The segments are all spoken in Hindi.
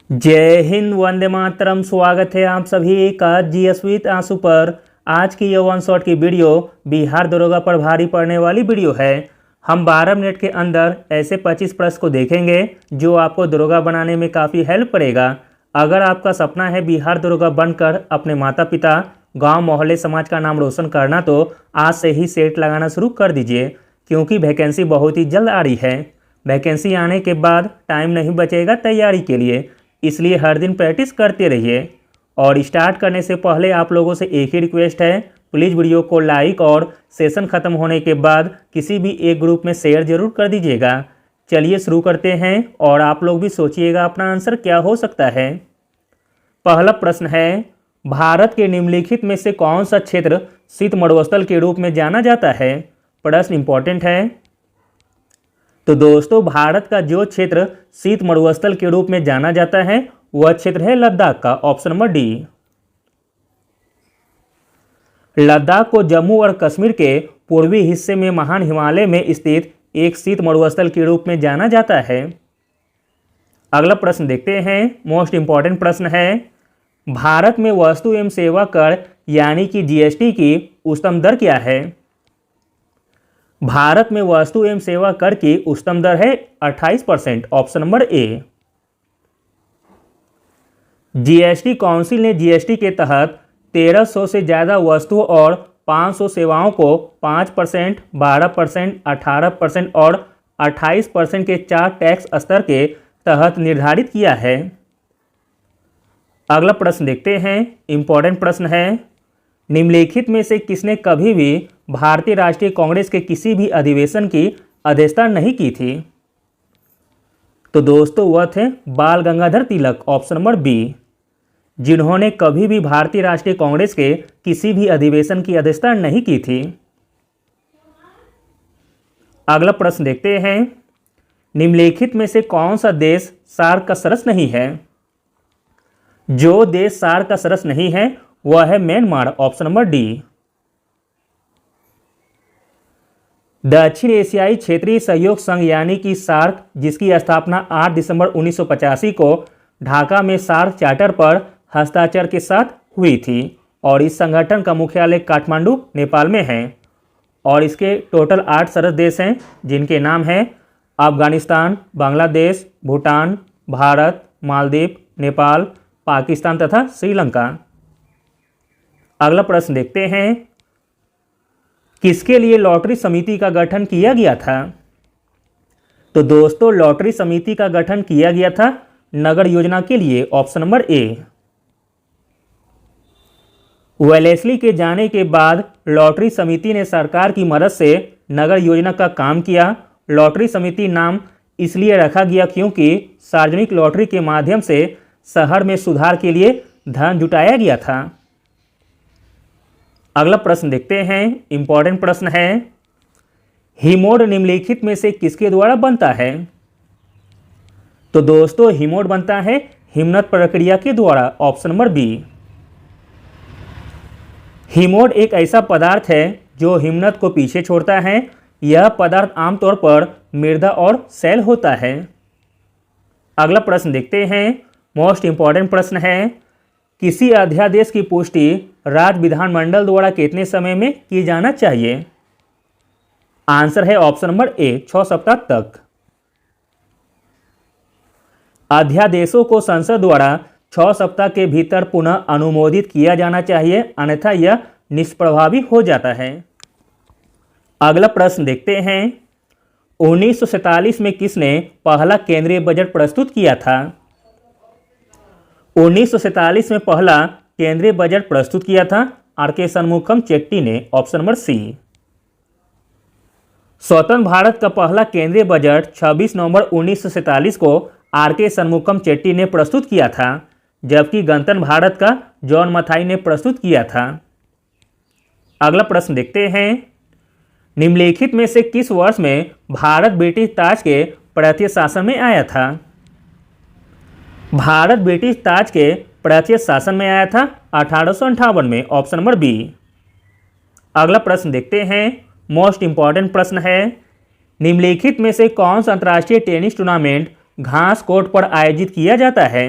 जय हिंद, वंदे मातरम। स्वागत है आप सभी का जीएस विद आंसू पर। आज की ये वन शॉट की वीडियो बिहार दरोगा पर भारी पड़ने वाली वीडियो है। हम 12 मिनट के अंदर ऐसे 25 प्रश्न को देखेंगे जो आपको दरोगा बनाने में काफ़ी हेल्प करेगा। अगर आपका सपना है बिहार दरोगा बनकर अपने माता पिता, गांव, मोहल्ले, समाज का नाम रोशन करना, तो आज से ही सेट लगाना शुरू कर दीजिए, क्योंकि वैकेंसी बहुत ही जल्द आ रही है। वैकेंसी आने के बाद टाइम नहीं बचेगा तैयारी के लिए, इसलिए हर दिन प्रैक्टिस करते रहिए। और स्टार्ट करने से पहले आप लोगों से एक ही रिक्वेस्ट है, प्लीज़ वीडियो को लाइक और सेशन ख़त्म होने के बाद किसी भी एक ग्रुप में शेयर जरूर कर दीजिएगा। चलिए शुरू करते हैं और आप लोग भी सोचिएगा अपना आंसर क्या हो सकता है। पहला प्रश्न है, भारत के निम्नलिखित में से कौन सा क्षेत्र शीत मरुस्थल के रूप में जाना जाता है। प्रश्न इंपॉर्टेंट है। तो दोस्तों, भारत का जो क्षेत्र शीत मरुस्थल के रूप में जाना जाता है वह क्षेत्र है लद्दाख का। Option number D. लद्दाख को जम्मू और कश्मीर के पूर्वी हिस्से में महान हिमालय में स्थित एक शीत मरुस्थल के रूप में जाना जाता है। अगला प्रश्न देखते हैं, मोस्ट इंपॉर्टेंट प्रश्न है। भारत में वस्तु एवं सेवा कर यानी कि जीएसटी की उच्चतम दर क्या है। भारत में वस्तु एवं सेवा कर की उच्चतम दर है 28%। Option number A. GST council ने जीएसटी के तहत 1300 से ज़्यादा वस्तुओं और 500 सेवाओं को 5%, 12%, 18% और 28% के 4 टैक्स स्तर के तहत निर्धारित किया है। अगला प्रश्न देखते हैं, इंपॉर्टेंट प्रश्न है। निम्नलिखित में से किसने कभी भी भारतीय राष्ट्रीय कांग्रेस के किसी भी अधिवेशन की अध्यक्षता नहीं की थी। तो दोस्तों, वह थे बाल Gangadhar Tilak. Option number B, जिन्होंने कभी भी भारतीय राष्ट्रीय कांग्रेस के किसी भी अधिवेशन की अध्यक्षता नहीं की थी। अगला प्रश्न देखते हैं, निम्नलिखित में से कौन सा देश सार्क का सदस्य नहीं है। जो देश सार्क का सदस्य नहीं है वह है म्यांमार। Option number D. दक्षिण एशियाई क्षेत्रीय सहयोग संघ यानी कि सार्क, जिसकी स्थापना 8 दिसंबर 1985 को ढाका में सार्क चार्टर पर हस्ताक्षर के साथ हुई थी, और इस संगठन का मुख्यालय काठमांडू, नेपाल में है। और इसके टोटल 8 सदस्य देश हैं, जिनके नाम हैं अफगानिस्तान, बांग्लादेश, भूटान, भारत, मालदीव, नेपाल, पाकिस्तान तथा श्रीलंका। अगला प्रश्न देखते हैं, किसके लिए लॉटरी समिति का गठन किया गया था। तो दोस्तों, लॉटरी समिति का गठन किया गया था नगर योजना के लिए। Option number A. वेलेस्ली के जाने के बाद लॉटरी समिति ने सरकार की मदद से नगर योजना का काम किया। लॉटरी समिति नाम इसलिए रखा गया क्योंकि सार्वजनिक लॉटरी के माध्यम से शहर में सुधार के लिए धन जुटाया गया था। अगला प्रश्न देखते हैं, इंपॉर्टेंट प्रश्न है। हिमोड निम्नलिखित में से किसके द्वारा बनता है। तो दोस्तों, हिमोड बनता है हिमनद प्रक्रिया के द्वारा। Option number B. हिमोड एक ऐसा पदार्थ है जो हिमनद को पीछे छोड़ता है। यह पदार्थ आमतौर पर मृदा और सैल होता है। अगला प्रश्न देखते हैं, मोस्ट इंपॉर्टेंट प्रश्न है। किसी अध्यादेश की पुष्टि राज्य विधानमंडल द्वारा कितने समय में की जाना चाहिए। आंसर है ऑप्शन नंबर ए, 6 सप्ताह तक। अध्यादेशों को संसद द्वारा 6 सप्ताह के भीतर पुनः अनुमोदित किया जाना चाहिए, अन्यथा यह निष्प्रभावी हो जाता है। अगला प्रश्न देखते हैं, 1947 में किसने पहला केंद्रीय बजट प्रस्तुत किया था। 1947 में पहला केंद्रीय बजट प्रस्तुत किया था आर.के. शनमुखम चेट्टी ने। Option number C. स्वतंत्र भारत का पहला केंद्रीय बजट 26 नवंबर 1947 को आर.के. शनमुखम चेट्टी ने प्रस्तुत किया था, जबकि गणतंत्र भारत का जॉन मथाई ने प्रस्तुत किया था। अगला प्रश्न देखते हैं, निम्नलिखित में से किस वर्ष में भारत ब्रिटिश ताज के प्रत्यक्ष शासन में आया था। भारत ब्रिटिश ताज के प्रत्यक्ष शासन में आया था 1858 में। Option number B. अगला प्रश्न देखते हैं, मोस्ट इंपॉर्टेंट प्रश्न है। निम्नलिखित में से कौन सा अंतर्राष्ट्रीय टेनिस टूर्नामेंट घास कोर्ट पर आयोजित किया जाता है।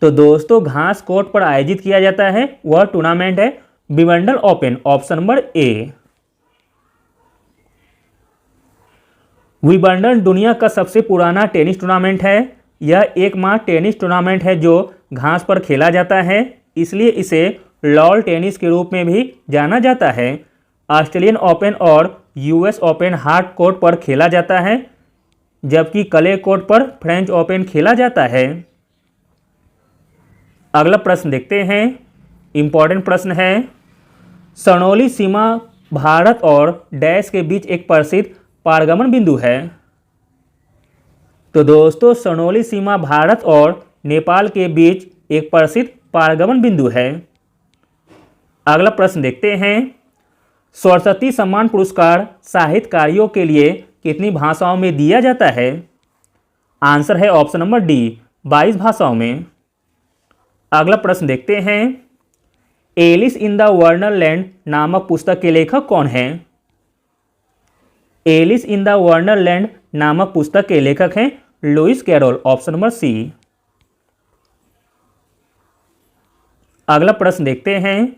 तो दोस्तों घास कोर्ट पर आयोजित किया जाता है वह टूर्नामेंट है Wimbledon open, option number A. Wimbledon दुनिया का सबसे पुराना टेनिस टूर्नामेंट है। यह एकमात्र टेनिस टूर्नामेंट है जो घास पर खेला जाता है, इसलिए इसे लॉन टेनिस के रूप में भी जाना जाता है। ऑस्ट्रेलियन ओपन और यूएस ओपन हार्ड कोर्ट पर खेला जाता है, जबकि क्ले कोर्ट पर फ्रेंच ओपन खेला जाता है। अगला प्रश्न देखते हैं, इंपॉर्टेंट प्रश्न है। स्वर्णोली सीमा भारत और डैश के बीच एक प्रसिद्ध पारगमन बिंदु है। तो दोस्तों स्वर्णोली सीमा भारत और नेपाल के बीच एक प्रसिद्ध पारगमन बिंदु है। अगला प्रश्न देखते हैं, सरस्वती सम्मान पुरस्कार साहित्यकारियों के लिए कितनी भाषाओं में दिया जाता है? आंसर है ऑप्शन नंबर डी, 22 भाषाओं में। अगला प्रश्न देखते हैं, एलिस इन द वंडरलैंड नामक पुस्तक के लेखक कौन हैं? एलिस इन द वंडरलैंड नामक पुस्तक के लेखक हैं Lewis Carroll, option number C. अगला प्रश्न देखते हैं,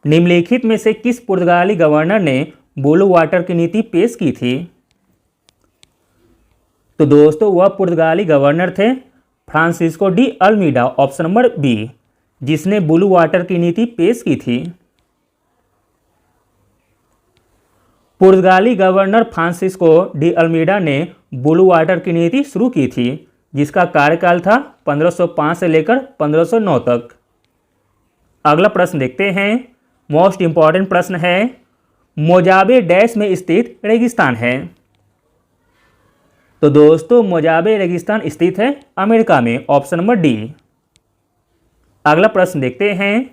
निम्नलिखित में से किस पुर्तगाली गवर्नर ने ब्लू वाटर की नीति पेश की थी? तो दोस्तों वह पुर्तगाली गवर्नर थे Francisco de Almeida, option number B, जिसने ब्लू वाटर की नीति पेश की थी। पुर्तगाली गवर्नर फ्रांसिस्को डी अल्मीडा ने ब्लू वाटर की नीति शुरू की थी, जिसका कार्यकाल था 1505 से लेकर 1509 तक। अगला प्रश्न देखते हैं, मोस्ट इंपॉर्टेंट प्रश्न है, मोजाबे डैश में स्थित रेगिस्तान है? तो दोस्तों मोजाबे रेगिस्तान स्थित है अमेरिका में, ऑप्शन नंबर डी। अगला प्रश्न देखते हैं,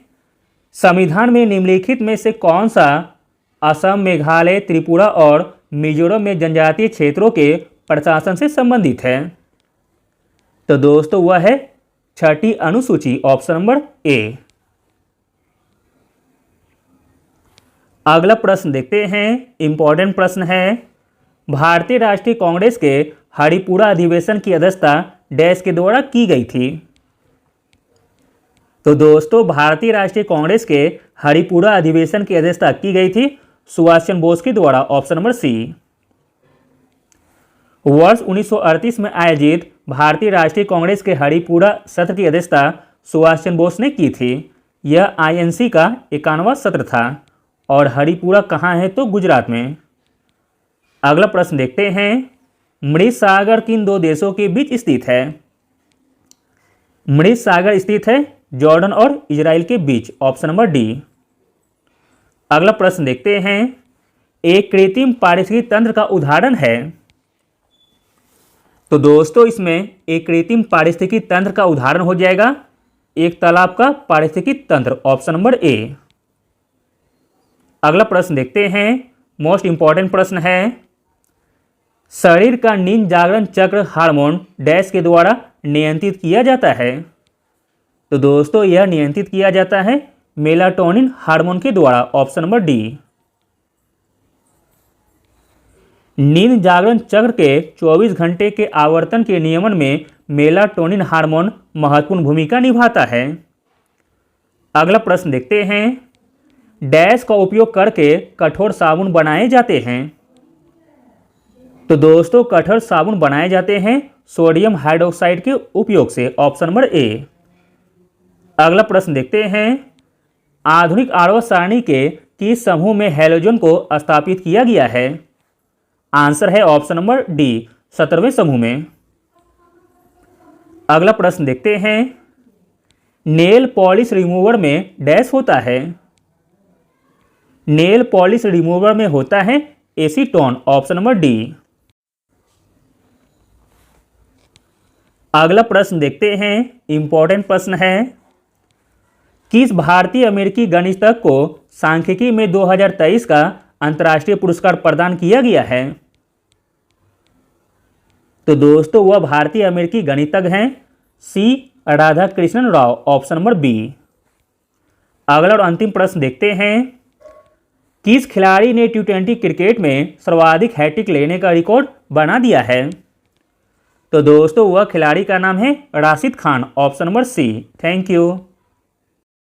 संविधान में निम्नलिखित में से कौन सा असम, मेघालय, त्रिपुरा और मिजोरम में जनजातीय क्षेत्रों के प्रशासन से संबंधित है? तो दोस्तों वह है 6ठी अनुसूची, ऑप्शन नंबर ए। अगला प्रश्न देखते हैं, इंपॉर्टेंट प्रश्न है, भारतीय राष्ट्रीय कांग्रेस के हरिपुरा अधिवेशन की अध्यक्षता डैश के द्वारा की गई थी? तो दोस्तों भारतीय राष्ट्रीय कांग्रेस के हरिपुरा अधिवेशन की अध्यक्षता की गई थी सुभाष चंद्र बोस के द्वारा, ऑप्शन नंबर सी। वर्ष 1938 में आयोजित भारतीय राष्ट्रीय कांग्रेस के हरिपुरा सत्र की अध्यक्षता सुभाष चंद्र बोस ने की थी। यह आईएनसी का 51वां सत्र था और हरिपुरा कहाँ है? तो गुजरात में। अगला प्रश्न देखते हैं, मृत सागर किन दो देशों के बीच स्थित है? मृत सागर स्थित है जॉर्डन और इजराइल के बीच, ऑप्शन नंबर डी। अगला प्रश्न देखते हैं, एक कृत्रिम पारिस्थितिकी तंत्र का उदाहरण है? तो दोस्तों इसमें एक कृत्रिम पारिस्थितिकी तंत्र का उदाहरण हो जाएगा एक तालाब का पारिस्थितिकी तंत्र, ऑप्शन नंबर ए। अगला प्रश्न देखते हैं, मोस्ट इंपॉर्टेंट प्रश्न है, शरीर का नींद जागरण चक्र हार्मोन डैश के द्वारा नियंत्रित किया जाता है? तो दोस्तों यह नियंत्रित किया जाता है मेलाटोनिन हार्मोन के द्वारा, ऑप्शन नंबर डी। नींद जागरण चक्र के 24 घंटे के आवर्तन के नियमन में मेलाटोनिन हार्मोन महत्वपूर्ण भूमिका निभाता है। अगला प्रश्न देखते हैं, डैश का उपयोग करके कठोर साबुन बनाए जाते हैं? तो दोस्तों कठोर साबुन बनाए जाते हैं सोडियम हाइड्रोक्साइड के उपयोग से, ऑप्शन नंबर ए। अगला प्रश्न देखते हैं, आधुनिक आवर्त सारणी के किस समूह में हैलोजन को स्थापित किया गया है? आंसर है ऑप्शन नंबर डी, 17वें समूह में। अगला प्रश्न देखते हैं, नेल पॉलिश रिमूवर में डैश होता है? नेल पॉलिश रिमूवर में होता है एसीटोन, ऑप्शन नंबर डी। अगला प्रश्न देखते हैं, इंपॉर्टेंट प्रश्न है, किस भारतीय अमेरिकी गणितज्ञ को सांख्यिकी में 2023 का अंतर्राष्ट्रीय पुरस्कार प्रदान किया गया है? तो दोस्तों वह भारतीय अमेरिकी गणितज्ञ हैं C Radhakrishnan Rao, option number B. अगला और अंतिम प्रश्न देखते हैं, किस खिलाड़ी ने T20 क्रिकेट में सर्वाधिक हैट्रिक लेने का रिकॉर्ड बना दिया है? तो दोस्तों वह खिलाड़ी का नाम है Rashid Khan, option number C. Thank you.